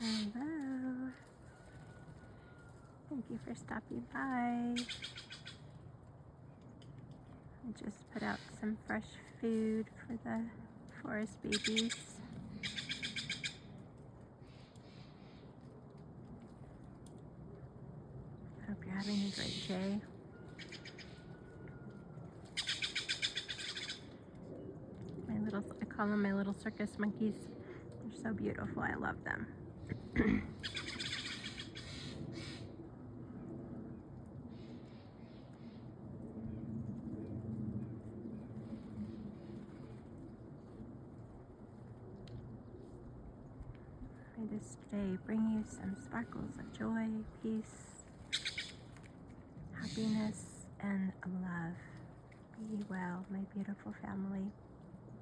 Hello. Thank you for stopping by. I just put out some fresh food for the forest babies. I hope you're having a great day. I call them my little circus monkeys. They're so beautiful. I love them. May this day bring you some sparkles of joy, peace, happiness, and love. Be well, my beautiful family.